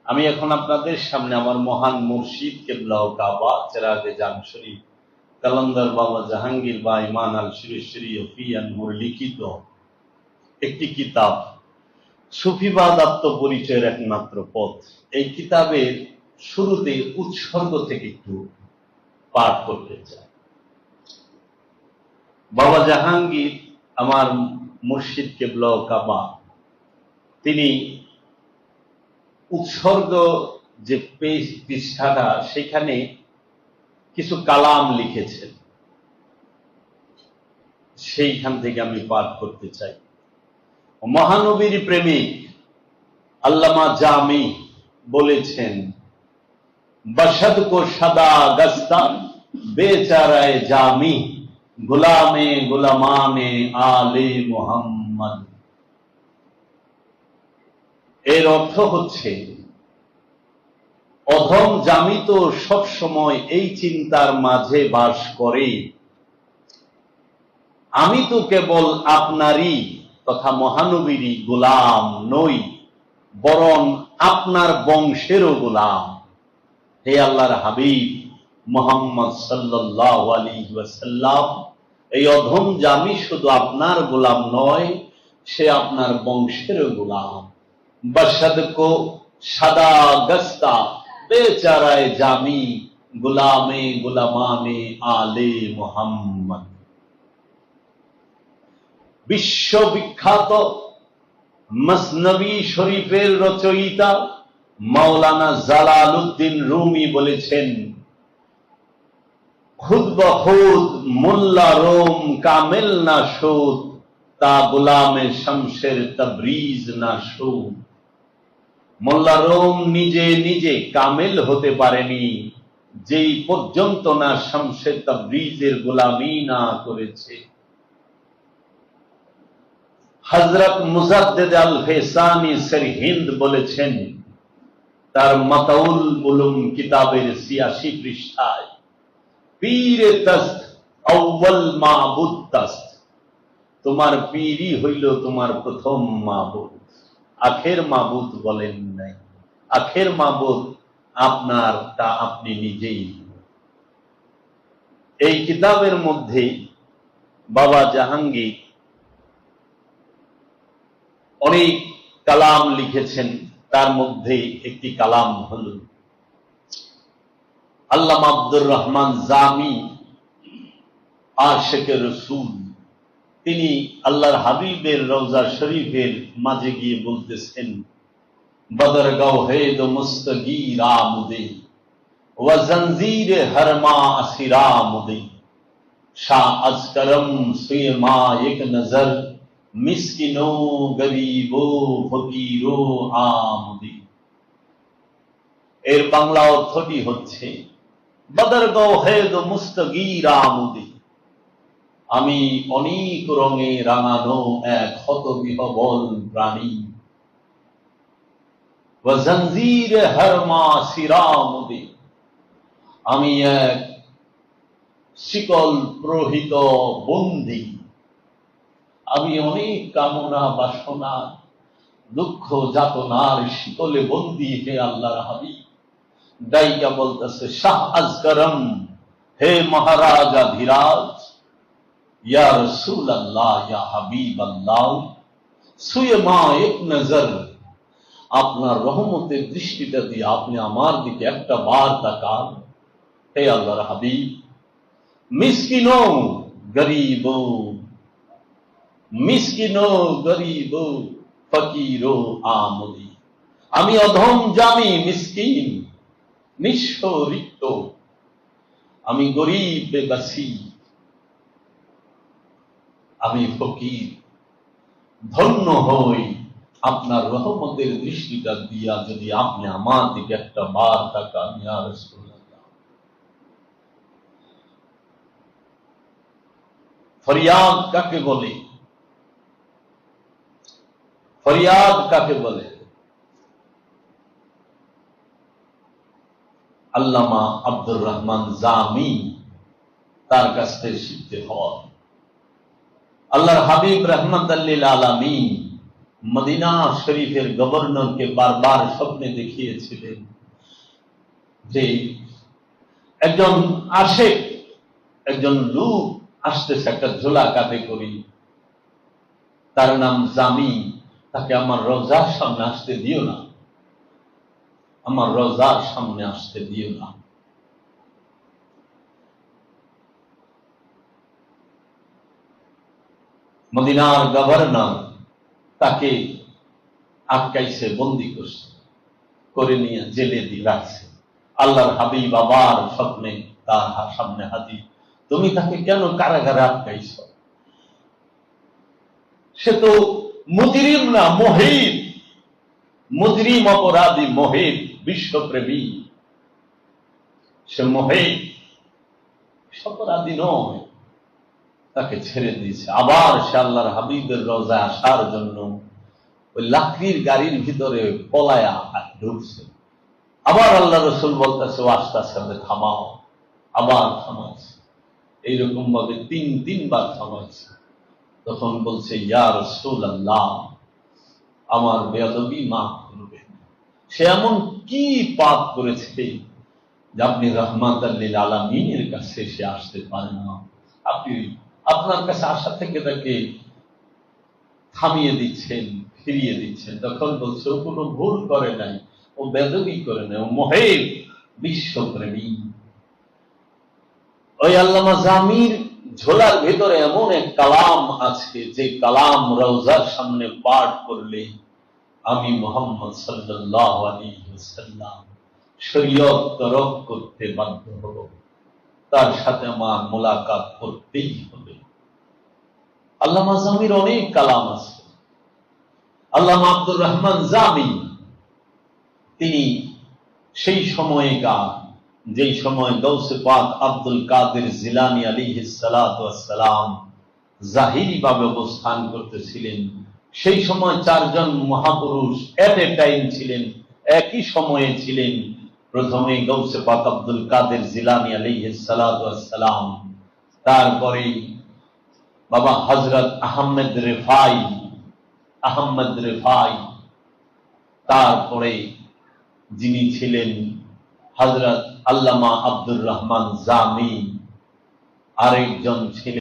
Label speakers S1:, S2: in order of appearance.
S1: আমি এখন আপনাদের সামনে আমার মহান মুর্শিদ কেবলা ও কাবা চেরাগে জান শরীফ কালান্দার বাবা জাহাঙ্গীর বা ইমান আল শিরী ফি আনহুর লিখিত একটি কিতাব সুফিবাদ আত্মপরিচয়ের একমাত্র পথ, এই কিতাবের শুরুতে উৎসর্গ থেকে একটু পাঠ করতে চাই। বাবা জাহাঙ্গীর আমার মুর্শিদ কেবলা ও কাবা, তিনি উৎসর্গ যে পৃষ্ঠাটা, সেখানে কিছু কালাম লিখেছেন, সেইখান থেকে আমি পাঠ করতে চাই। মহানবীর প্রেমিক আল্লামা জামি বলেছেন, বশদ কো সদা গস্তা বেচারায় জামি গুলামে গুলামানে আলে মুহাম্মদ। এর অর্থ হচ্ছে, অধম জামি তো সব সময় এই চিন্তার মাঝে বাস করে, আমি তো কেবল আপনারই তথা মহানবীরই গোলাম নই, বরং আপনার বংশেরও গোলাম। হে আল্লাহর হাবিব মুহাম্মদ সাল্লাল্লাহু আলাইহি ওয়াসাল্লাম, এই অধম জামি শুধু আপনার গোলাম নয়, সে আপনার বংশেরও গোলাম। বশদ কো সদা গস্তা বেচারায় জামি গুলামে গুলামানে আলে মুহাম্মদ। বিশ্ববিখ্যাত মসনবী শরীফের রচয়িতা মাওলানা জালালউদ্দিন রুমি বলেছেন, খুদ বখুদ মোল্লা রোম কামেল না শুদ, তা গোলামে শমশের তবরিজ না শুদ। মোল্লা রোম নিজে নিজে কামেল হতে পারেনি, যেই পর্যন্ত না শমশের তবরিজের গোলামি না করেছে। হযরত মুজাদ্দিদ আল ফেসানি সরহিন্দ বলেছেন তার মাতাউল উলুম কিতাবের ৮৬ পৃষ্ঠায়, পীরে দস্ত আউয়াল মাবুদ দস্ত, তোমার পীরই হইল তোমার প্রথম মাবুদ, আখের মাবুদ বলেন নাই। আখের মাবুদ আপনার, তা আপনি নিজেই। এই কিতাবের মধ্যে বাবা জাহাঙ্গীর অনেক কালাম লিখেছেন, তার মধ্যে একটি কালাম হল আল্লামা আব্দুর রহমান জামি আশিকে রাসূল, তিনি আল্লাহর হাবিবের রওজা শরীফের মাঝে গিয়ে বলতেছেন, বদরগাঁও হে দো মুস্তগীর আমুদে ওয়া জঞ্জির হরমা আসিরা মুদে, শাহ আজ করম সুয়ে মা এক নজর মিসকিনো গরিবো ফকিরো আমুদি। এর বাংলা অর্থটি হচ্ছে, বদরগাঁও হে দো মুস্তগীর আমুদি, আমি অনেক রঙে রাঙানো এক হতবিহবল প্রাণী। ওয়া জঞ্জির হরমা সিরামুদি, আমি এক শিকল প্রহিত বন্দী। আমি অনেক কামনা বাসনা দুঃখ যাতনার শিকলে বন্দী, হে আল্লাহর হাবিব। ডাইকা বলতেছে, শাহ আজগরম, হে মহারাজা ধীরাজ, ইয়া রাসূল আল্লাহ, ইয়া হাবিব আল্লাহ, সুয়ে মা এক নজর, আপনার রহমতের দৃষ্টিটা দিয়ে আপনি আমার দিকে একটা বার তাকান, হে আল্লাহর হাবিব। মিসকিনো গরিবো, মিসকিনো গরিবো ফকিরো আমুদি, আমি অধম জামি মিসকিন নিঃস্ব রিক্ত, আমি গরিব বেবাসী, আমি ফকির। ধন্য হই আপনার রহমতের দৃষ্টিটা দিয়া যদি আপনি আমার দিকে একটা বার তাকান, ইয়া রাসূলুল্লাহ। ফরিয়াদ কাকে বলে? ফরিয়াদ কাকে বলে? আল্লামা আব্দুর রহমান জামি, তার কাছ থেকে শিখতে হয়। আল্লাহর হাবিব রাহমাতাল লিল আলামিন মদিনা শরীফের গভর্নরকে বারবার স্বপ্নে দেখিয়েছিলেন যে একজন আশেক, একজন লোক আসতেছে একটা ঝোলা কাঁধে করি, তার নাম জামি, তাকে আমার রোজার সামনে আসতে দিও না, আমার রোজার সামনে আসতে দিও না। মদিনার গভর্নর তাকে আটকাইছে, বন্দি করছে, করে নিয়ে জেলে দিয়ে রাখছে। আল্লাহর হাবিব আবার স্বপ্নে তার সামনে হাজির, তুমি তাকে কেন কারাগারে আটকাইছ? সে তো মুজরিম না, মুহিব, মুজরিম অপরাধী, মুহিব, বিশ্বপ্রেমী, সে মুহিব, অপরাধী নয়। তাকে ছেড়ে দিয়েছে। আবার সে আল্লাহর হাবিবের রোজায় আসার জন্য ওই লাকড়ির গাড়ির ভিতরে পলায়া ঢুকছে। আবার আল্লাহ রসুল বলতেছে আস্তে আস্তে থামাও, আবার থামাইছে, এইরকম ভাবে তিনবার থামাইছে। তখন বলছে ইয়া রাসূলুল্লাহ, আমার বেয়াদবি মাফ করবেন। সে এমন কি পাপ করেছে যে আপনি রাহমাতাল লিল আলামিনের কাছে সে আসতে পারে না, আপনি আপনার কাছে আসা থেকে তাকে থামিয়ে দিচ্ছেন, ফিরিয়ে দিচ্ছেন। তখন বলছে ও কোনো ভুল করে নাই, ও বেয়াদবি করে নাই, ও মুহিব, বিশ্বপ্রেমী। ওই আল্লামা জামির ঝোলার ভেতরে এমন এক কালাম আছে যে কালাম রওজার সামনে পাঠ করলে আমি মুহাম্মদ সাল্লাল্লাহু আলাইহি ওয়াসাল্লাম শরীয়ত তরক করতে বাধ্য হব, তার সাথে আমার মোলাকাত করতেই হবে। আল্লামা জামির অনেক কালাম আছে। আল্লামা আব্দুর রহমান জামি, তিনি সেই সময়কার, যেই সময় গৌসে পাক আব্দুল কাদের জিলানী আলাইহিস সালাতু ওয়াস সালাম জাহিরি ভাবে অবস্থান করতেছিলেন, সেই সময় চারজন মহাপুরুষ এট এ টাইম ছিলেন, একই সময়ে ছিলেন। প্রথমে গৌসে পাক আব্দুল কাদের জিলানী আলাইহিস সালাতু ওয়াস সালাম, তারপরে বাবা হযরত আহমদ রেফাই, তারপরে যিনি ছিলেন হযরত আল্লামা আব্দুর রহমান জামি, আরেকজন ছিলেন